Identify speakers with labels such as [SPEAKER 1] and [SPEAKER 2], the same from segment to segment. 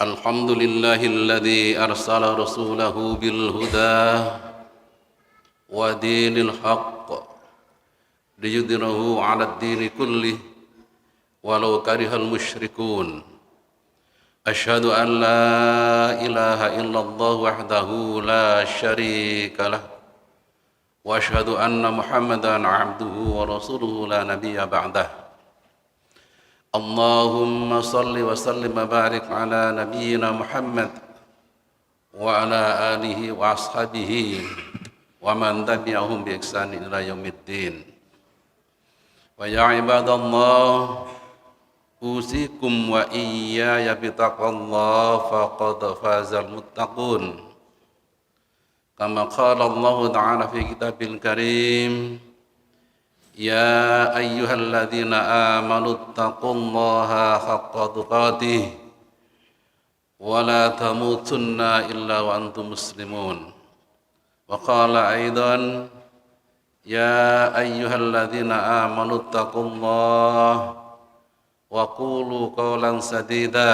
[SPEAKER 1] الحمد لله الذي أرسل رسوله بالهدى ودين الحق ليظهره على الدين كله ولو كره المشركون. أشهد أن لا إله إلا الله وحده لا شريك له وأشهد أن محمدا عبده ورسوله لا نبي بعده. اللهم صل وسلم وبارك على نبينا محمد وعلى آله وأصحابه ومن تبعهم بإحسان إلى يوم الدين. ويا عباد الله أوصيكم وإياي بتقوى الله فقد فاز المتقون. كما قال الله تعالى في كتابه الكريم: يا أيها الذين آمنوا اتقوا الله حق تقاته ولا تموتن إلا وأنتم مسلمون. وقال أيضا: يا أيها الذين آمنوا اتقوا الله وقولوا قولا سديدا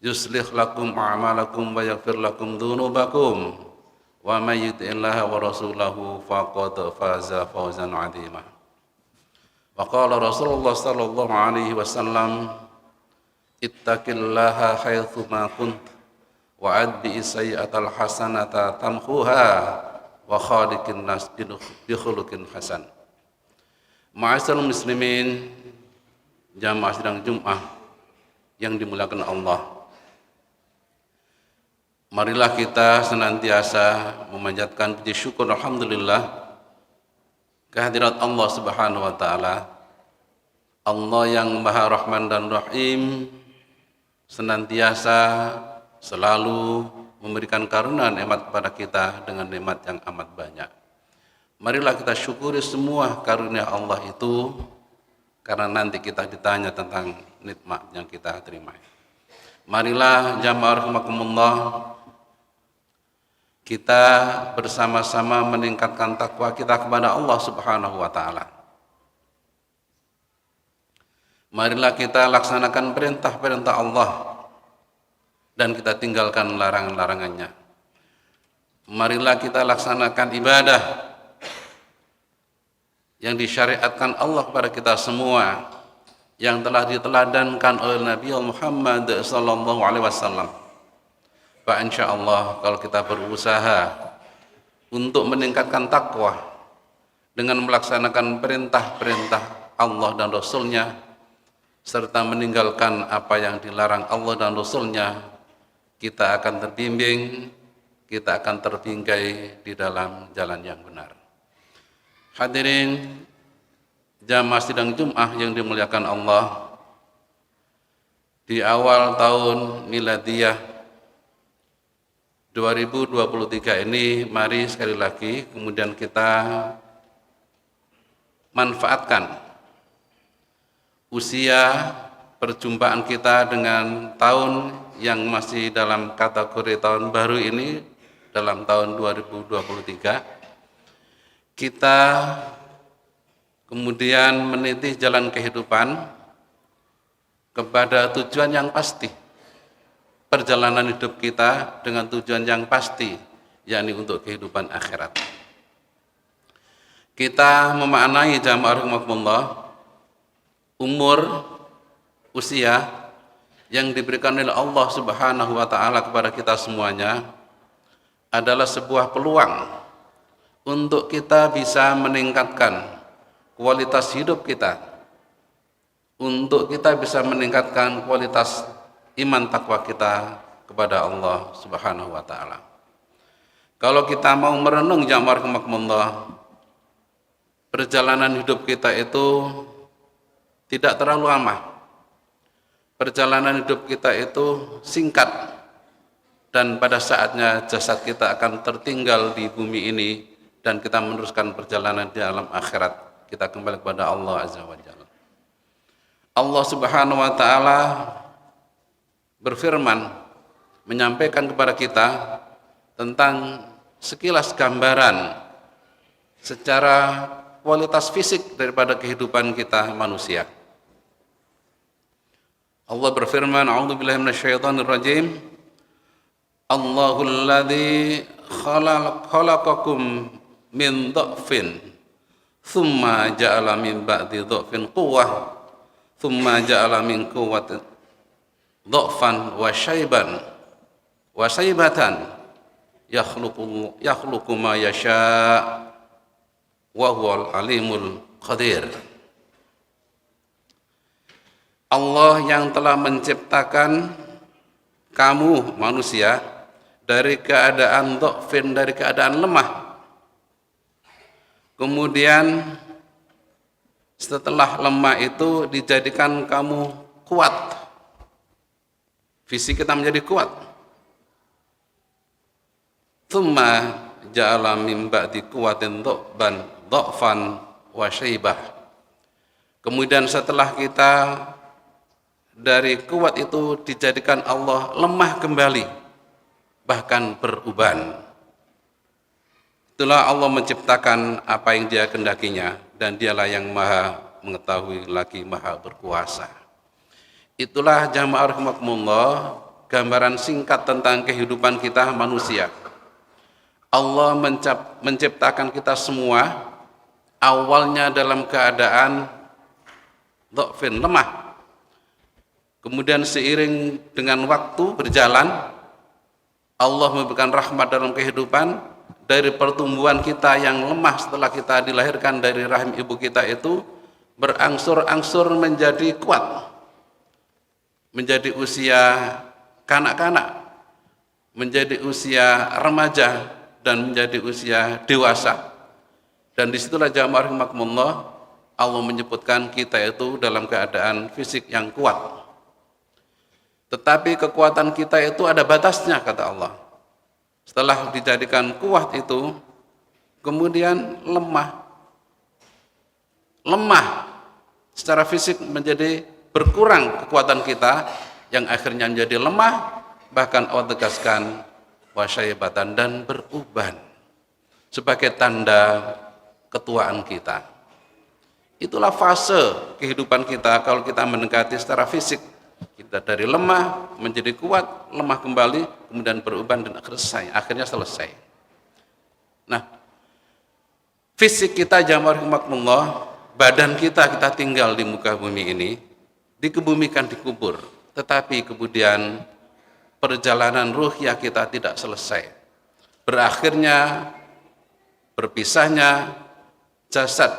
[SPEAKER 1] يصلح لكم أعمالكم ويغفر لكم ذنوبكم ومن يطع الله ورسوله فقد فاز فوزا عظيما. وقال رسول الله صلى الله عليه وسلم: اتق الله حيثما كنت وأتبع السيئة الحسنة تمحوها وخالق الناس بخلق حسن. Ma'asyiral muslimin, jamaah sidang Jumat yang dimuliakan Allah, marilah kita senantiasa memanjatkan puji syukur alhamdulillah kehadirat Allah Subhanahu wa taala. Allah yang Maha Rahman dan Rahim senantiasa selalu memberikan karunia nikmat kepada kita dengan nikmat yang amat banyak. Marilah kita syukuri semua karunia Allah itu, karena nanti kita ditanya tentang nikmat yang kita terima. Marilah jamaah rahimakumullah, kita bersama-sama meningkatkan takwa kita kepada Allah Subhanahu wa taala. Marilah kita laksanakan perintah-perintah Allah dan kita tinggalkan larangan-larangannya. Marilah kita laksanakan ibadah yang disyariatkan Allah kepada kita semua, yang telah diteladankan oleh Nabi Muhammad sallallahu alaihi wasallam. Pak, insya Allah kalau kita berusaha untuk meningkatkan takwa dengan melaksanakan perintah-perintah Allah dan Rasulnya serta meninggalkan apa yang dilarang Allah dan Rasulnya, kita akan terbimbing, kita akan terbingkai di dalam jalan yang benar. Hadirin jamaah sidang Jumat yang dimuliakan Allah, di awal tahun miladiyah 2023 ini, mari sekali lagi kemudian kita manfaatkan usia perjumpaan kita dengan tahun yang masih dalam kategori tahun baru ini, dalam tahun 2023. Kita kemudian meniti jalan kehidupan kepada tujuan yang pasti. Perjalanan hidup kita dengan tujuan yang pasti, yakni untuk kehidupan akhirat. Kita memaknai jamaah rahimakumullah, umur, usia yang diberikan oleh Allah Subhanahu wa taala kepada kita semuanya adalah sebuah peluang untuk kita bisa meningkatkan kualitas hidup kita, untuk kita bisa meningkatkan kualitas iman takwa kita kepada Allah Subhanahu wa taala. Kalau kita mau merenung jamaah rahimakumullah, perjalanan hidup kita itu tidak terlalu lama. Perjalanan hidup kita itu singkat, dan pada saatnya jasad kita akan tertinggal di bumi ini dan kita meneruskan perjalanan di alam akhirat. Kita kembali kepada Allah Azza wa Jalla. Allah Subhanahu wa taala berfirman, menyampaikan kepada kita tentang sekilas gambaran secara kualitas fisik daripada kehidupan kita manusia. Allah berfirman, a'udzubillahi minasyaitonir rajim. Allahul ladzi khalaqakum min dha'fin thumma ja'ala min ba'di dha'fin quwwah thumma ja'ala min quwwatin dha'fan wa shaybatan yakhluqu ma yasha' wa huwal alimul qadir. Allah yang telah menciptakan kamu manusia dari keadaan dha'fin, dari keadaan lemah. Kemudian setelah lemah itu dijadikan kamu kuat. Fisik kita menjadi kuat. Tsumma ja'ala min ba'di quwwatin dha'fan wa syaibah. Kemudian setelah kita dari kuat itu dijadikan Allah lemah kembali, bahkan beruban. Itulah Allah menciptakan apa yang Dia kehendakinya, dan Dialah yang Maha mengetahui lagi Maha berkuasa. Itulah jamaah rahimakumullah, gambaran singkat tentang kehidupan kita manusia. Allah menciptakan kita semua awalnya dalam keadaan dha'fin, lemah. Kemudian seiring dengan waktu berjalan, Allah memberikan rahmat dalam kehidupan. Dari pertumbuhan kita yang lemah setelah kita dilahirkan dari rahim ibu kita itu berangsur-angsur menjadi kuat, menjadi usia kanak-kanak, menjadi usia remaja, dan menjadi usia dewasa. Dan disitulah jamaah rahimakumullah, Allah menyebutkan kita itu dalam keadaan fisik yang kuat. Tetapi kekuatan kita itu ada batasnya, kata Allah. Setelah dijadikan kuat itu, kemudian lemah secara fisik, menjadi berkurang kekuatan kita, yang akhirnya menjadi lemah, bahkan Allah tegaskan wasyaibatan, dan beruban sebagai tanda ketuaan kita. Itulah fase kehidupan kita kalau kita mendekati secara fisik. Kita dari lemah menjadi kuat, lemah kembali, kemudian beruban, dan akhirnya selesai. Nah, fisik kita jamaah rahimakumullah, badan kita tinggal di muka bumi ini, dikebumikan, dikubur. Tetapi kemudian perjalanan ruhiyah kita tidak selesai. Berakhirnya, berpisahnya jasad,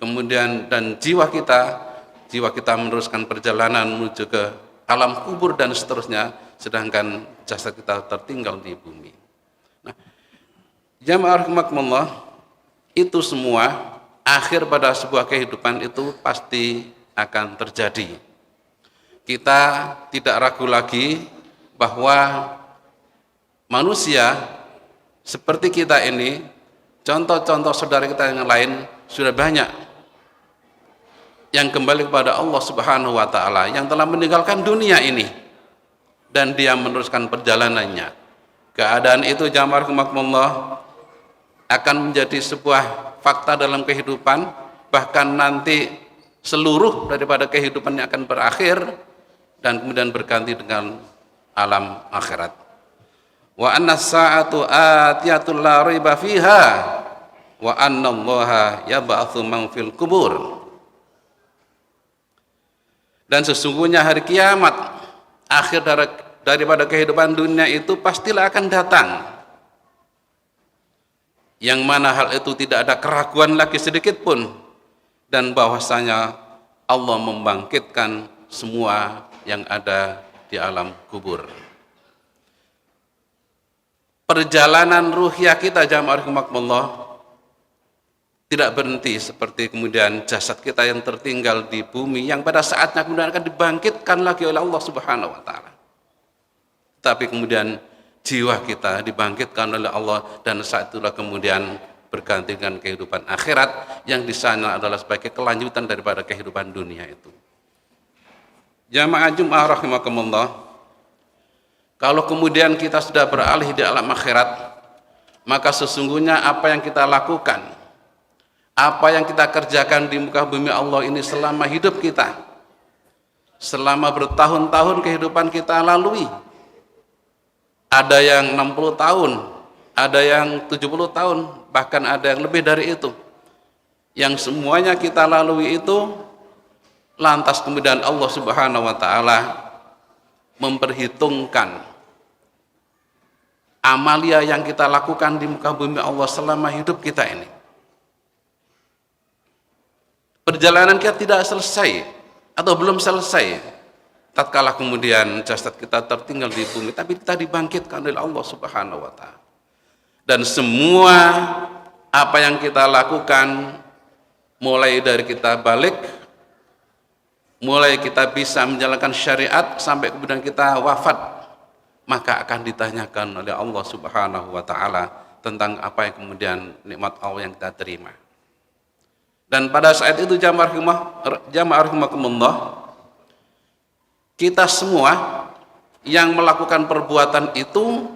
[SPEAKER 1] kemudian dan jiwa kita meneruskan perjalanan menuju ke alam kubur dan seterusnya, sedangkan jasad kita tertinggal di bumi. Nah, jamaah rahimakumullah, itu semua akhir pada sebuah kehidupan itu pasti akan terjadi. Kita tidak ragu lagi bahwa manusia seperti kita ini, contoh-contoh saudara kita yang lain sudah banyak yang kembali kepada Allah Subhanahu wa Ta'ala, yang telah meninggalkan dunia ini dan dia meneruskan perjalanannya. Keadaan itu jamaah rahimakumullah akan menjadi sebuah fakta dalam kehidupan, bahkan nanti seluruh daripada kehidupannya akan berakhir dan kemudian berganti dengan alam akhirat. Wa anna sa'atu atiyatul la raiba fiha wa anna Allaha yab'atsu man fil kubur. Dan sesungguhnya hari kiamat, akhir daripada kehidupan dunia itu pastilah akan datang, yang mana hal itu tidak ada keraguan lagi sedikit pun, dan bahwasanya Allah membangkitkan semua yang ada di alam kubur. Perjalanan ruhiyah kita jamaah rahimakumullah tidak berhenti seperti kemudian jasad kita yang tertinggal di bumi, yang pada saatnya kemudian akan dibangkitkan lagi oleh Allah Subhanahu wa Ta'ala. Tapi kemudian jiwa kita dibangkitkan oleh Allah, dan saat itulah kemudian berganti dengan kehidupan akhirat, yang di sana adalah sebagai kelanjutan daripada kehidupan dunia itu. Jamaah Jumat rahimakumullah, kalau kemudian kita sudah beralih di alam akhirat, maka sesungguhnya apa yang kita lakukan, apa yang kita kerjakan di muka bumi Allah ini selama hidup kita, selama bertahun-tahun kehidupan kita lalui. Ada yang 60 tahun, ada yang 70 tahun, bahkan ada yang lebih dari itu. Yang semuanya kita lalui itu, lantas kemudian Allah Subhanahu wa taala memperhitungkan amalia yang kita lakukan di muka bumi Allah selama hidup kita ini. Perjalanan kita tidak selesai atau belum selesai tatkala kemudian jasad kita tertinggal di bumi, tapi kita dibangkitkan oleh Allah Subhanahu wa taala. Dan semua apa yang kita lakukan, mulai dari kita balik, mulai kita bisa menjalankan syariat sampai kemudian kita wafat, maka akan ditanyakan oleh Allah Subhanahu wa taala tentang apa yang kemudian nikmat Allah yang kita terima. Dan pada saat itu jamaah rahimakumullah, kita semua yang melakukan perbuatan itu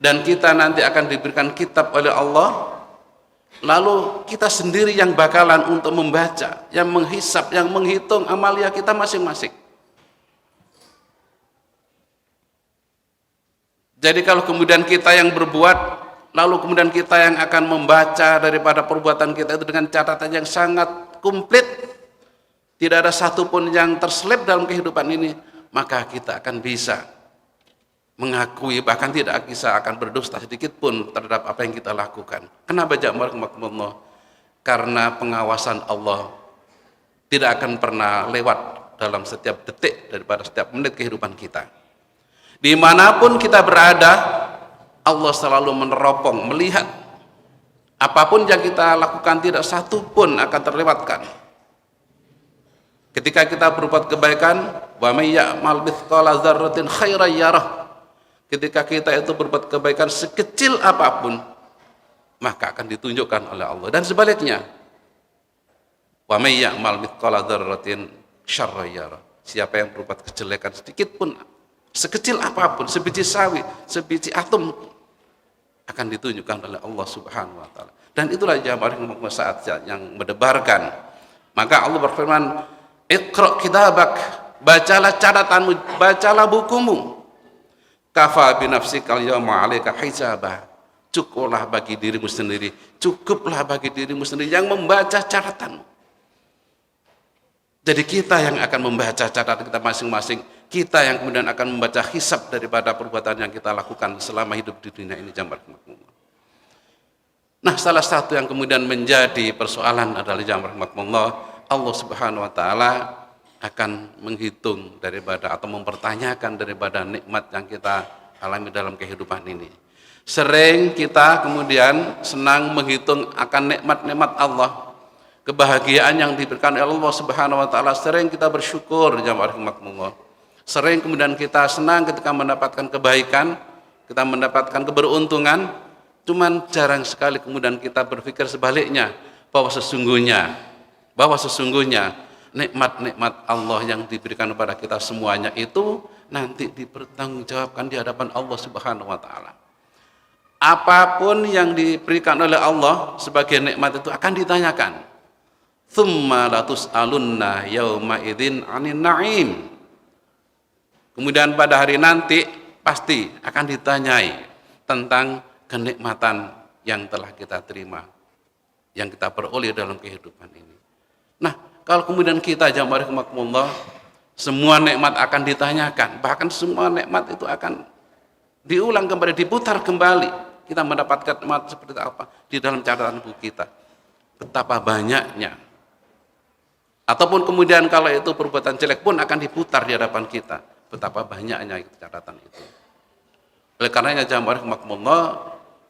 [SPEAKER 1] dan kita nanti akan diberikan kitab oleh Allah, lalu kita sendiri yang bakalan untuk membaca, yang menghisap, yang menghitung amalia kita masing-masing. Jadi kalau kemudian kita yang berbuat, lalu kemudian kita yang akan membaca daripada perbuatan kita itu dengan catatan yang sangat komplit, tidak ada satupun yang terselip dalam kehidupan ini, maka kita akan bisa mengakui, bahkan tidak bisa akan berdusta sedikit pun terhadap apa yang kita lakukan. Kenapa jamaah rahimakumullah? Karena pengawasan Allah tidak akan pernah lewat dalam setiap detik daripada setiap menit kehidupan kita. Dimanapun kita berada, Allah selalu meneropong, melihat apapun yang kita lakukan, tidak satu pun akan terlewatkan. Ketika kita berbuat kebaikan, wa may ya'mal mithqala dzarratin khairan yarah. Ketika kita itu berbuat kebaikan sekecil apapun, maka akan ditunjukkan oleh Allah. Dan sebaliknya, wa may ya'mal mithqala dzarratin syarran yarah. Siapa yang berbuat kejelekan sedikit pun, sekecil apapun, sebiji sawi, sebiji atom, akan ditunjukkan oleh Allah Subhanahu wa taala. Dan itulah jamaah saat yang mendebarkan. Maka Allah berfirman, "Iqra kitabak", bacalah catatanmu, bacalah bukumu. "Kafa bi nafsikal yawma 'alaika hisaba", cukuplah bagi dirimu sendiri, cukuplah bagi dirimu sendiri yang membaca catatanmu. Jadi kita yang akan membaca catatan kita masing-masing, kita yang kemudian akan membaca hisab daripada perbuatan yang kita lakukan selama hidup di dunia ini jamaah. Nah, salah satu yang kemudian menjadi persoalan adalah jamaah rahimakumullah, Allah Subhanahu wa taala akan menghitung daripada atau mempertanyakan daripada nikmat yang kita alami dalam kehidupan ini. Sering kita kemudian senang menghitung akan nikmat-nikmat Allah, kebahagiaan yang diberikan oleh Allah Subhanahu wa taala, sering kita bersyukur jamaah rahimakumullah. Sering kemudian kita senang ketika mendapatkan kebaikan, kita mendapatkan keberuntungan, cuman jarang sekali kemudian kita berpikir sebaliknya, bahwa sesungguhnya nikmat-nikmat Allah yang diberikan kepada kita semuanya itu nanti dipertanggungjawabkan di hadapan Allah Subhanahu wa taala. Apapun yang diberikan oleh Allah sebagai nikmat itu akan ditanyakan. Tsumma latus'alunna yauma idzin 'anin na'im. Kemudian pada hari nanti pasti akan ditanyai tentang kenikmatan yang telah kita terima, yang kita peroleh dalam kehidupan ini. Nah, kalau kemudian kita jamaah rahimakumullah, semua nikmat akan ditanyakan, bahkan semua nikmat itu akan diulang kembali, diputar kembali. Kita mendapatkan nikmat seperti apa di dalam catatan buku kita. Betapa banyaknya. Ataupun kemudian kalau itu perbuatan jelek pun akan diputar di hadapan kita. Betapa banyaknya catatan itu. Oleh karenanya jamaah rahimakumullah,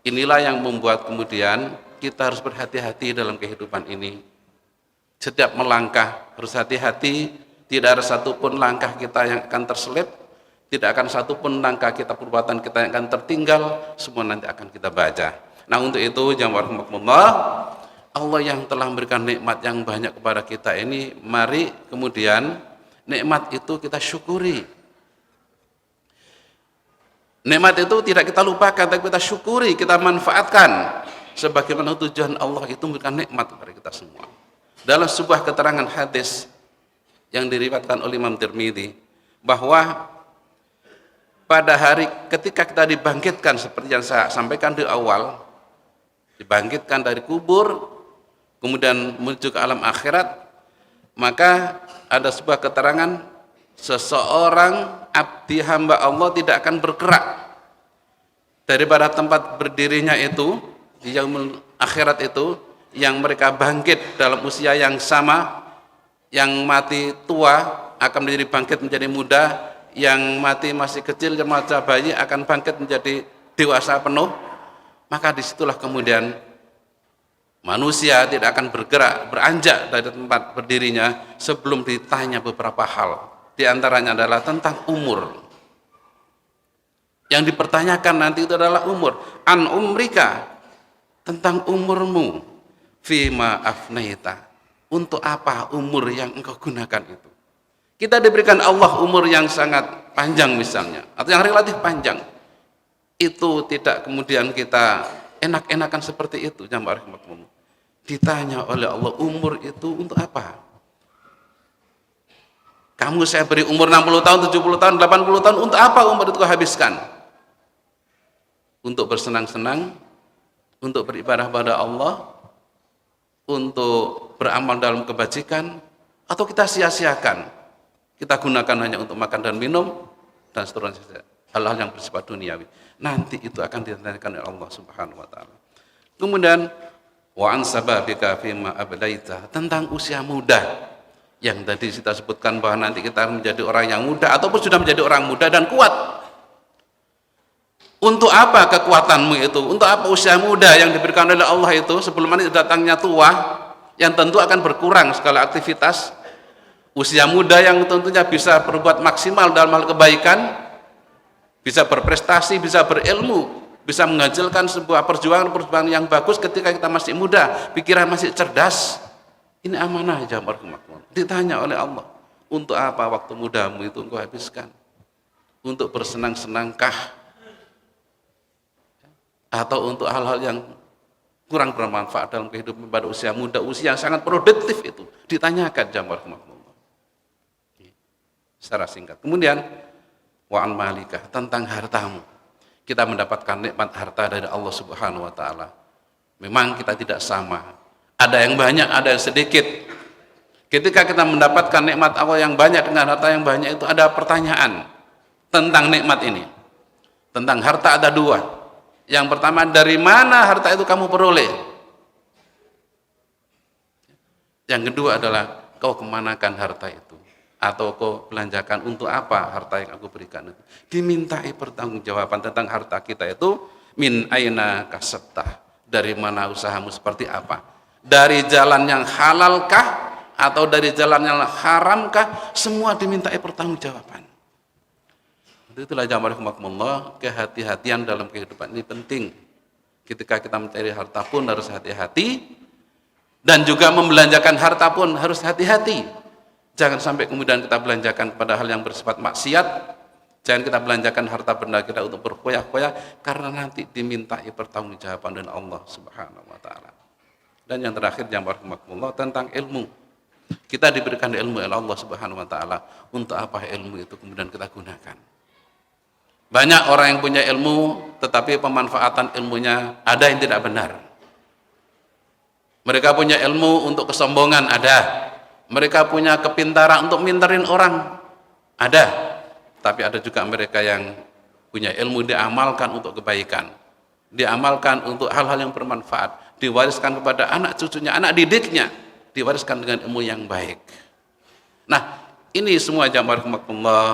[SPEAKER 1] inilah yang membuat kemudian kita harus berhati-hati dalam kehidupan ini. Setiap melangkah harus hati-hati, tidak ada satupun langkah kita yang akan terselip, tidak akan satupun langkah kita, perbuatan kita yang akan tertinggal, semua nanti akan kita baca. Nah, untuk itu jamaah rahimakumullah, Allah yang telah memberikan nikmat yang banyak kepada kita ini, mari kemudian nikmat itu kita syukuri. Nikmat itu tidak kita lupakan, tapi kita syukuri, kita manfaatkan. Sebagaimana tujuan Allah itu memberikan nikmat kepada kita semua. Dalam sebuah keterangan hadis yang diriwayatkan oleh Imam Tirmidzi bahwa pada hari ketika kita dibangkitkan seperti yang saya sampaikan di awal, dibangkitkan dari kubur kemudian menuju ke alam akhirat, maka ada sebuah keterangan seseorang abdi hamba Allah tidak akan bergerak daripada tempat berdirinya itu di yaumul akhirat itu, yang mereka bangkit dalam usia yang sama, yang mati tua akan menjadi bangkit menjadi muda, yang mati masih kecil remaja bayi akan bangkit menjadi dewasa penuh. Maka disitulah kemudian manusia tidak akan bergerak, beranjak dari tempat berdirinya sebelum ditanya beberapa hal. Di antaranya adalah tentang umur. Yang dipertanyakan nanti itu adalah umur. An umrika, tentang umurmu. Fima afnaita, untuk apa umur yang engkau gunakan itu. Kita diberikan Allah umur yang sangat panjang misalnya, atau yang relatif panjang. Itu tidak kemudian kita enak-enakan seperti itu, jamaah rahimakumullah. Ditanya oleh Allah, umur itu untuk apa? Kamu saya beri umur 60 tahun, 70 tahun, 80 tahun, untuk apa umur itu kau habiskan? Untuk bersenang-senang, untuk beribadah pada Allah, untuk beramal dalam kebajikan, atau kita sia-siakan, kita gunakan hanya untuk makan dan minum dan seterusnya, hal-hal yang bersifat duniawi. Nanti itu akan ditanyakan oleh Allah Subhanahu wa taala. Kemudian wa an sababika fima ablaita, tentang usia muda yang tadi kita sebutkan bahwa nanti kita menjadi orang yang muda ataupun sudah menjadi orang muda dan kuat. Untuk apa kekuatanmu itu? Untuk apa usia muda yang diberikan oleh Allah itu sebelum nanti datangnya tua yang tentu akan berkurang segala aktivitas? Usia muda yang tentunya bisa berbuat maksimal dalam hal kebaikan, bisa berprestasi, bisa berilmu, bisa menghasilkan sebuah perjuangan yang bagus ketika kita masih muda, pikiran masih cerdas. Ini amanah jamaah. Ditanya oleh Allah, untuk apa waktu mudamu itu engkau habiskan? Untuk bersenang-senangkah? Atau untuk hal-hal yang kurang bermanfaat dalam kehidupan pada usia muda, usia yang sangat produktif itu ditanyakan jamaah rahimakumullah. Secara singkat. Kemudian wa'an malikah, tentang hartamu. Kita mendapatkan nikmat harta dari Allah Subhanahu wa taala. Memang kita tidak sama. Ada yang banyak, ada yang sedikit. Ketika kita mendapatkan nikmat Allah yang banyak dengan harta yang banyak itu, ada pertanyaan tentang nikmat ini. Tentang harta ada dua. Yang pertama, dari mana harta itu kamu peroleh? Yang kedua adalah, kau kemanakan harta itu? Atau kau belanjakan untuk apa harta yang aku berikan itu? Dimintai pertanggungjawaban tentang harta kita itu, min aina kasabtah, dari mana usahamu seperti apa? Dari jalan yang halalkah? Atau dari jalan yang haramkah? Semua dimintai pertanggungjawaban. Itulah jamaah rahimakumullah, kehati-hatian dalam kehidupan ini penting. Ketika kita mencari harta pun harus hati-hati, dan juga membelanjakan harta pun harus hati-hati. Jangan sampai kemudian kita belanjakan pada hal yang bersifat maksiat. Jangan kita belanjakan harta benda kita untuk berkoyak-koyak, karena nanti dimintai pertanggungjawaban dari Allah Subhanahu wa taala. Dan yang terakhir jamaah rahimakumullah, tentang ilmu. Kita diberikan ilmu oleh Allah Subhanahu wa taala. Untuk apa ilmu itu kemudian kita gunakan? Banyak orang yang punya ilmu, tetapi pemanfaatan ilmunya ada yang tidak benar. Mereka punya ilmu untuk kesombongan, ada. Mereka punya kepintaran untuk minterin orang, ada. Tapi ada juga mereka yang punya ilmu diamalkan untuk kebaikan, diamalkan untuk hal-hal yang bermanfaat, diwariskan kepada anak cucunya, anak didiknya, diwariskan dengan ilmu yang baik. Nah, ini semua jamaah rahimakumullah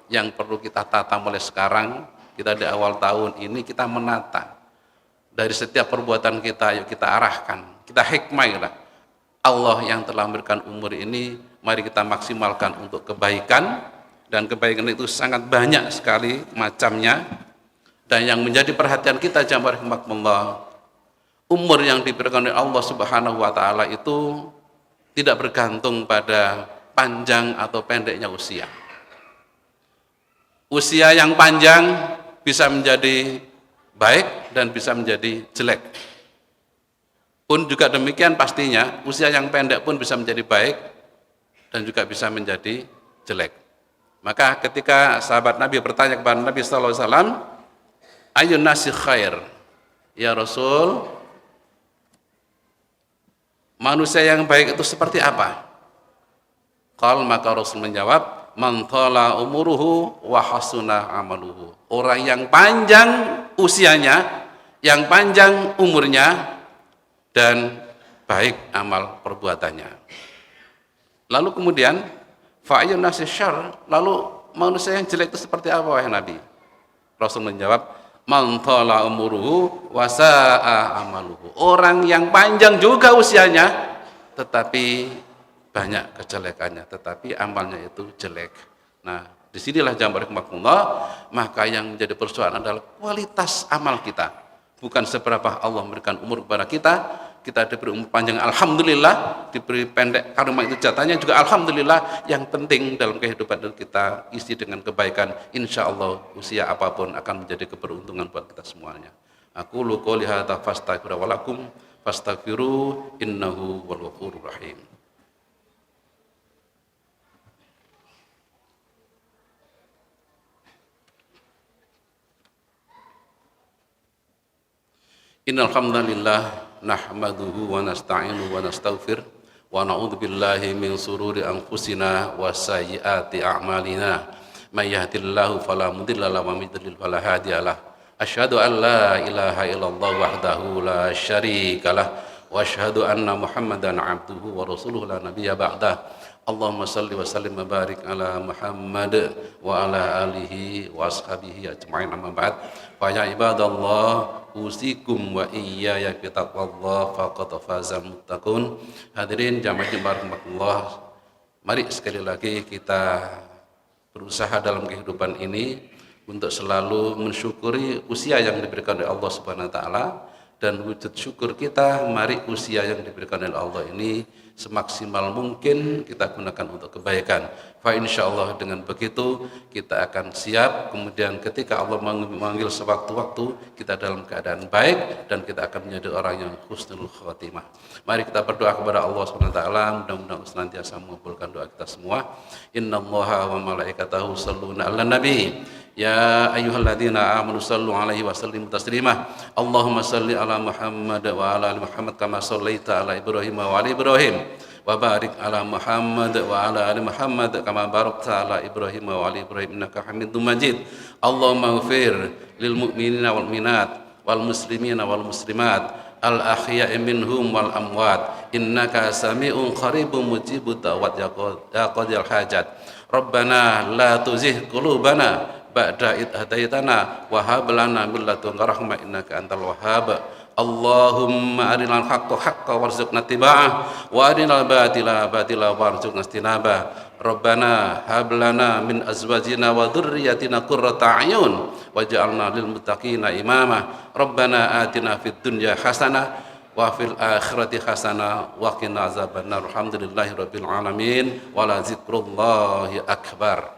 [SPEAKER 1] yang perlu kita tata mulai sekarang. Kita di awal tahun ini kita menata dari setiap perbuatan kita, yuk kita arahkan, kita hikmahlah. Allah yang telah memberikan umur ini, mari kita maksimalkan untuk kebaikan, dan kebaikan itu sangat banyak sekali macamnya. Dan yang menjadi perhatian kita jamaah rahimakumullah, umur yang diberikan oleh Allah Subhanahu wa taala itu tidak bergantung pada panjang atau pendeknya usia. Usia yang panjang bisa menjadi baik dan bisa menjadi jelek. Pun juga demikian pastinya, usia yang pendek pun bisa menjadi baik dan juga bisa menjadi jelek. Maka ketika sahabat Nabi bertanya kepada Nabi sallallahu alaihi wasallam, "Ayyun nasi khair?" Ya Rasul, manusia yang baik itu seperti apa? Maka Rasul menjawab, "Man thala umuruhu wa hasuna amaluhu." Orang yang panjang usianya, yang panjang umurnya, dan baik amal perbuatannya. Lalu kemudian, fa'ayyun nasi syarr, lalu manusia yang jelek itu seperti apa wahai Nabi? Rasul menjawab, "Man thala umuruhu wa sa'a amaluhu." Orang yang panjang juga usianya, tetapi banyak kejelekannya, tetapi amalnya itu jelek. Nah, disinilah jamaah rahimakumullah, maka yang menjadi persoalan adalah kualitas amal kita, bukan seberapa Allah memberikan umur kepada kita. Kita diberi umur panjang, alhamdulillah, diberi pendek karena itu jatahnya juga alhamdulillah. Yang penting dalam kehidupan kita isi dengan kebaikan, insya Allah usia apapun akan menjadi keberuntungan buat kita semuanya. Aku lu qouli hadza fastaghfiru wa lakum fastaghfiru innahu wal ghafurur rahim. Innal hamdalillah nahmaduhu wa nasta'inuhu wa nastaghfir wa na'udzu billahi min sururi anfusina wa sayyiati a'malina. May yahdihillahu fala mudilla lahu wa may yudlil fala hadiyalah. Asyhadu an la ilaha illallah wahdahu la syarikalah wa asyhadu anna Muhammadan abduhu wa rasuluhu la nabiyya ba'dah. Allahumma salli wa sallim wa barik ala Muhammad wa ala alihi wa ashabihi ajma'in, amma ba'd. Fa ya ibadallah, usikum wa iyaya bi taqwallah faqad fazal muttaqun. Hadirin jamaah rahimakumullah, mari sekali lagi kita berusaha dalam kehidupan ini untuk selalu mensyukuri usia yang diberikan oleh Allah Subhanahu wa taala, dan wujud syukur kita, mari usia yang diberikan oleh Allah ini semaksimal mungkin kita gunakan untuk kebaikan. Fa insyaallah dengan begitu kita akan siap, kemudian ketika Allah memanggil sewaktu-waktu kita dalam keadaan baik dan kita akan menjadi orang yang husnul khotimah. Mari kita berdoa kepada Allah Subhanahu wa taala, mudah-mudahan senantiasa mengabulkan doa kita semua. Innallaha wa malaikatahu shalluna 'alan nabi. Ya ayyuhalladzina amanu sallu alaihi wa sallimu taslima. Allahumma salli ala Muhammad wa ala ali Muhammad kama shallaita ala Ibrahim wa ala Ibrahim. Wa barik ala Muhammad wa ala ali Muhammad kama barakta ala Ibrahim wa ala Ibrahim innaka Hamidum Majid. Allahumma ighfir lil mu'minina wal mu'minat wal muslimina wal muslimat al ahya'i minhum wal amwat innaka sami'un qaribun mujibud da'wat ya qadil hajat. Rabbana la tuzigh qulubana ba'da id hadaitana wa hab lana min ladunka rahmah innaka antal wahhab. Allahumma arinal haqqa haqqan warzuqna ittiba'ah wa arinal batila batila warzuqna ijtinabah. Rabbana hab lana min azwajina wa dhurriyyatina qurrata a'yun waj'alna lil muttaqina imama. Rabbana atina fid dunya hasanah wa fil akhirati hasanah wa qina azabannar. Alhamdulillahirabbil alamin wa la zikrullahi akbar.